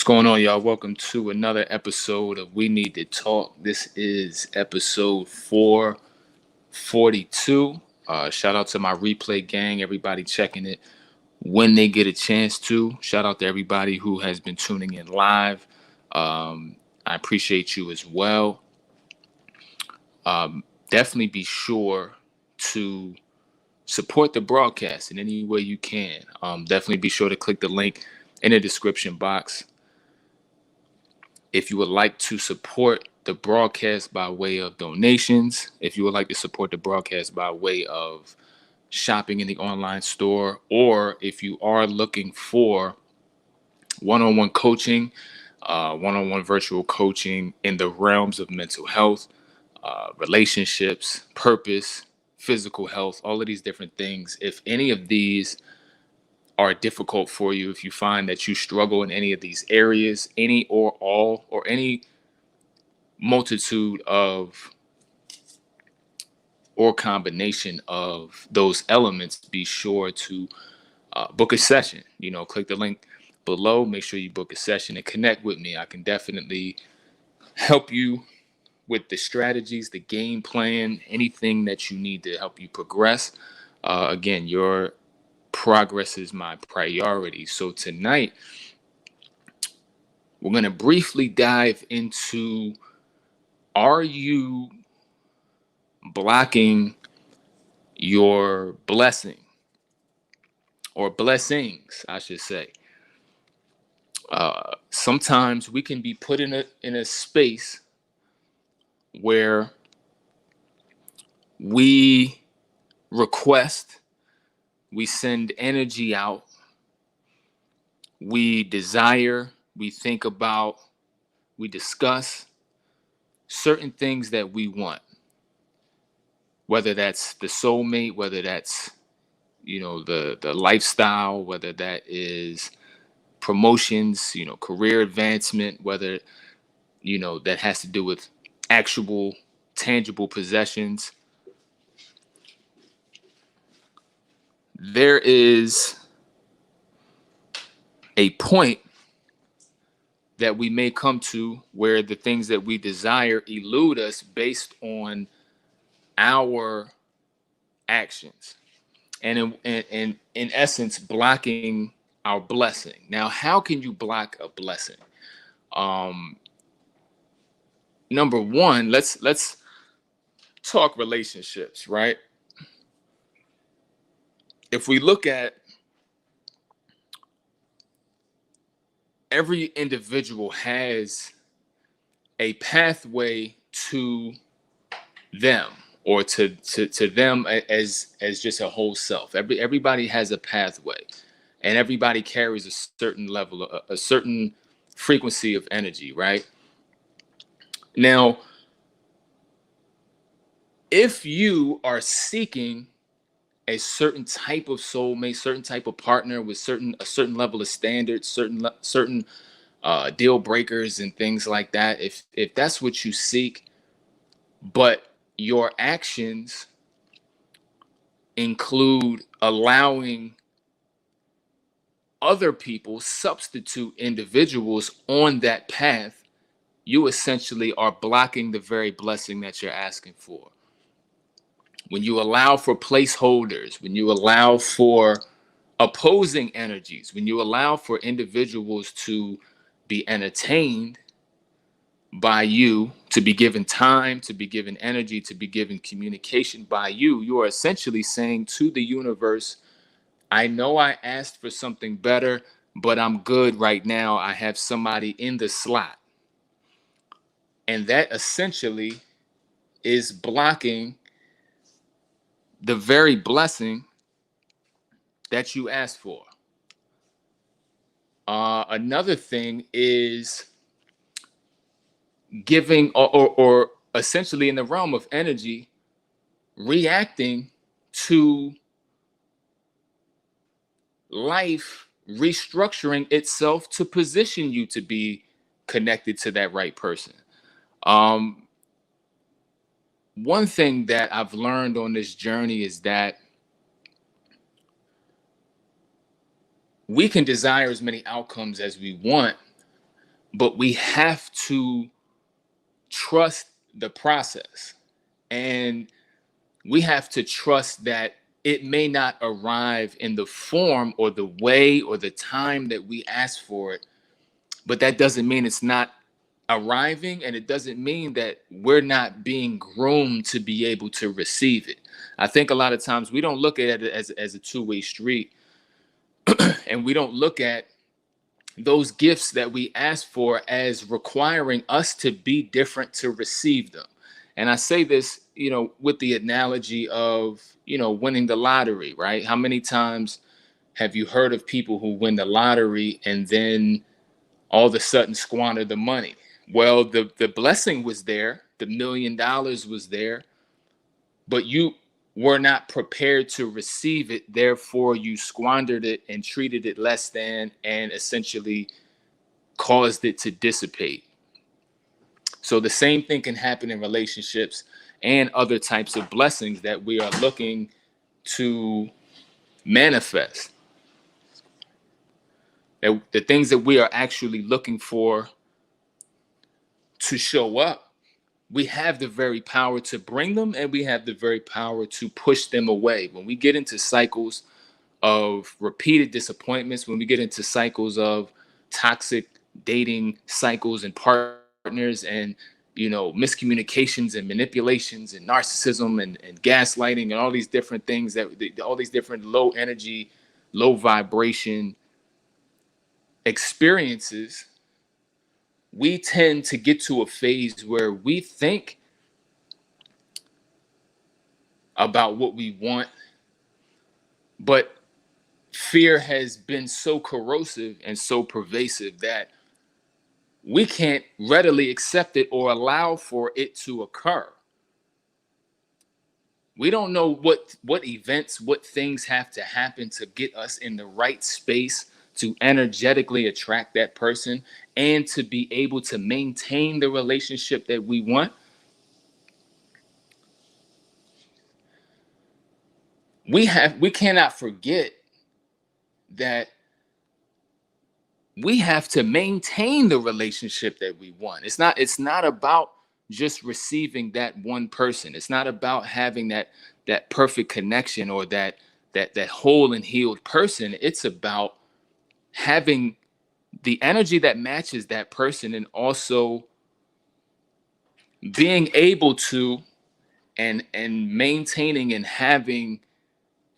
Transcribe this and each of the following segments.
What's going on, y'all? Welcome to another episode of We Need to Talk. This is episode 442. Shout out to my replay gang, everybody checking it when they get a chance to. Shout out to everybody who has been tuning in live. I appreciate you as well. Definitely be sure to support the broadcast in any way you can. Definitely be sure to click the link in the description box. If you would like to support the broadcast by way of donations, if you would like to support the broadcast by way of shopping in the online store, or if you are looking for one-on-one coaching, one-on-one virtual coaching in the realms of mental health, relationships, purpose, physical health, all of these different things, if any of these are difficult for you, if you find that you struggle in any of these areas, any or all, or any multitude of or combination of those elements, be sure to book a session. Click the link below, make sure you book a session and connect with me. I can definitely help you with the strategies, the game plan, anything that you need to help you progress. Again, your progress is my priority. So tonight, we're going to briefly dive into, are you blocking your blessing, or blessings, I should say? Sometimes we can be put in a space where we request, we send energy out, we desire, we think about, we discuss certain things that we want, whether that's the soulmate, whether that's the lifestyle, whether that is promotions, career advancement, whether that has to do with actual tangible possessions. There is a point that we may come to where the things that we desire elude us based on our actions, and in essence blocking our blessing. Now, how can you block a blessing? Number one, let's talk relationships, right? If we look at every individual has a pathway to them, or to them as just a whole self. Everybody has a pathway, and everybody carries a certain level, a certain frequency of energy, right? Now, if you are seeking a certain type of soulmate, certain type of partner with a certain level of standards, certain deal breakers and things like that, if that's what you seek, but your actions include allowing other people, substitute individuals on that path, you essentially are blocking the very blessing that you're asking for. When you allow for placeholders, when you allow for opposing energies, when you allow for individuals to be entertained by you, to be given time, to be given energy, to be given communication by you, you are essentially saying to the universe, I know I asked for something better, but I'm good right now. I have somebody in the slot. And that essentially is blocking the very blessing that you asked for. Another thing is giving, or essentially in the realm of energy, reacting to life restructuring itself to position you to be connected to that right person. One thing that I've learned on this journey is that we can desire as many outcomes as we want, but we have to trust the process, and we have to trust that it may not arrive in the form or the way or the time that we ask for it, but that doesn't mean it's not arriving, and it doesn't mean that we're not being groomed to be able to receive it. I think a lot of times we don't look at it as a two-way street, and we don't look at those gifts that we ask for as requiring us to be different to receive them. And I say this, with the analogy of, winning the lottery, right? How many times have you heard of people who win the lottery and then all of a sudden squander the money? Well, the blessing was there, the $1 million was there, but you were not prepared to receive it. Therefore, you squandered it and treated it less than, and essentially caused it to dissipate. So the same thing can happen in relationships and other types of blessings that we are looking to manifest. The things that we are actually looking for to show up, we have the very power to bring them, and we have the very power to push them away. When we get into cycles of repeated disappointments, when we get into cycles of toxic dating cycles and partners, and miscommunications and manipulations and narcissism and gaslighting and all these different things, all these different low energy, low vibration experiences, we tend to get to a phase where we think about what we want, but fear has been so corrosive and so pervasive that we can't readily accept it or allow for it to occur. We don't know what events, what things have to happen to get us in the right space to energetically attract that person and to be able to maintain the relationship that we want. We cannot forget that we have to maintain the relationship that we want. It's not about just receiving that one person. It's not about having that perfect connection or that whole and healed person. It's about having the energy that matches that person, and also being able to and maintaining and having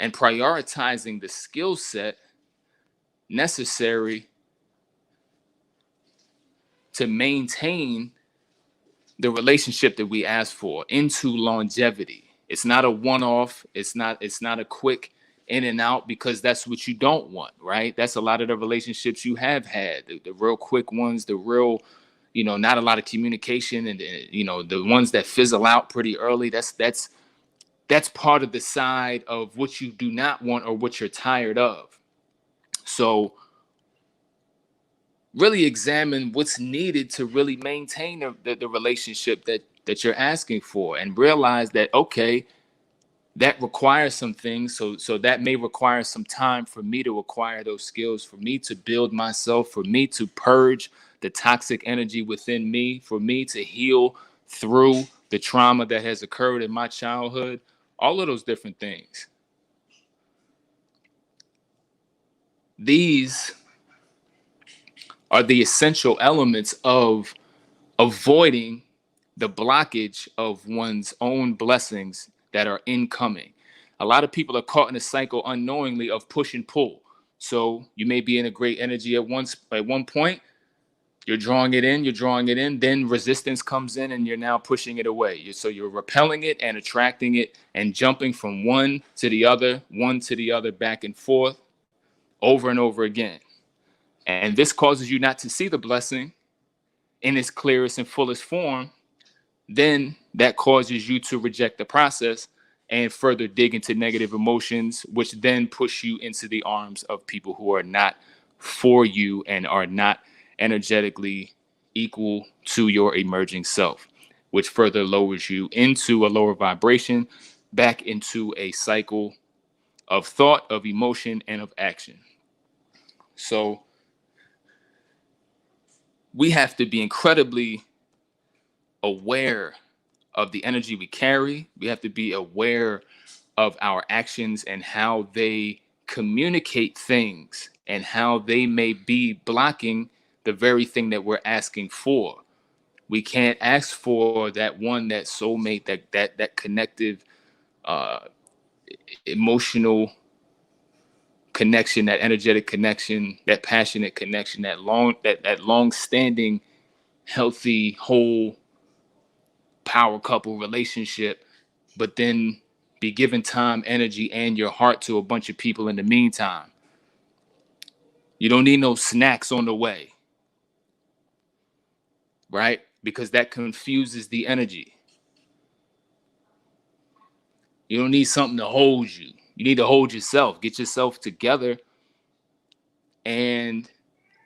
and prioritizing the skill set necessary to maintain the relationship that we ask for into longevity. It's not a one-off. It's not a quick in and out, because that's what you don't want, right? That's a lot of the relationships you have had, the real quick ones, the real, not a lot of communication, and the ones that fizzle out pretty early. That's part of the side of what you do not want or what you're tired of. So really examine what's needed to really maintain the relationship that you're asking for, and realize that, okay, that requires some things. So that may require some time for me to acquire those skills, for me to build myself, for me to purge the toxic energy within me, for me to heal through the trauma that has occurred in my childhood, all of those different things. These are the essential elements of avoiding the blockage of one's own blessings that are incoming. A lot of people are caught in a cycle unknowingly of push and pull. So you may be in a great energy at one point, you're drawing it in, then resistance comes in and you're now pushing it away. So you're repelling it and attracting it and jumping from one to the other, back and forth over and over again. And this causes you not to see the blessing in its clearest and fullest form. Then that causes you to reject the process and further dig into negative emotions, which then push you into the arms of people who are not for you and are not energetically equal to your emerging self, which further lowers you into a lower vibration, back into a cycle of thought, of emotion, and of action. So we have to be incredibly aware of the energy we carry. We have to be aware of our actions and how they communicate things and how they may be blocking the very thing that we're asking for. We can't ask for that one, that soulmate, that connective, uh, emotional connection, that energetic connection, that passionate connection, that long standing, healthy, whole power couple relationship, but then be given time, energy, and your heart to a bunch of people in the meantime. You don't need no snacks on the way, right? Because that confuses the energy. You don't need something to hold you. You need to hold yourself. Get yourself together and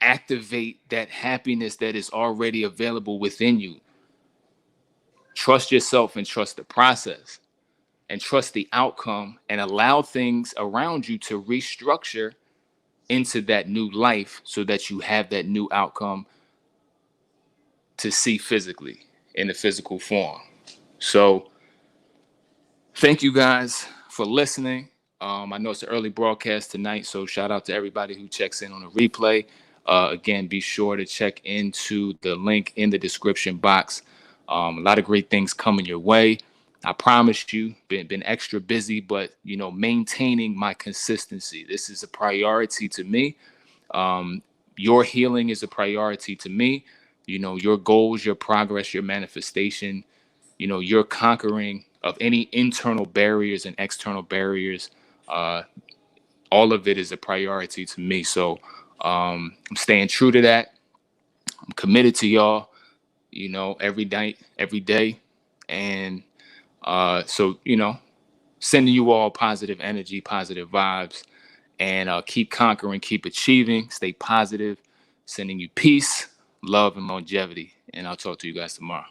activate that happiness that is already available within you. Trust yourself and trust the process and trust the outcome and allow things around you to restructure into that new life so that you have that new outcome to see physically in the physical form. So thank you guys for listening. I know it's an early broadcast tonight, so shout out to everybody who checks in on a replay. Again, be sure to check into the link in the description box. A lot of great things coming your way. I promise you, been extra busy, but maintaining my consistency. This is a priority to me. Your healing is a priority to me. Your goals, your progress, your manifestation, your conquering of any internal barriers and external barriers. All of it is a priority to me. So I'm staying true to that. I'm committed to y'all, every night, every day. And so, sending you all positive energy, positive vibes, and keep conquering, keep achieving, stay positive, sending you peace, love, and longevity. And I'll talk to you guys tomorrow.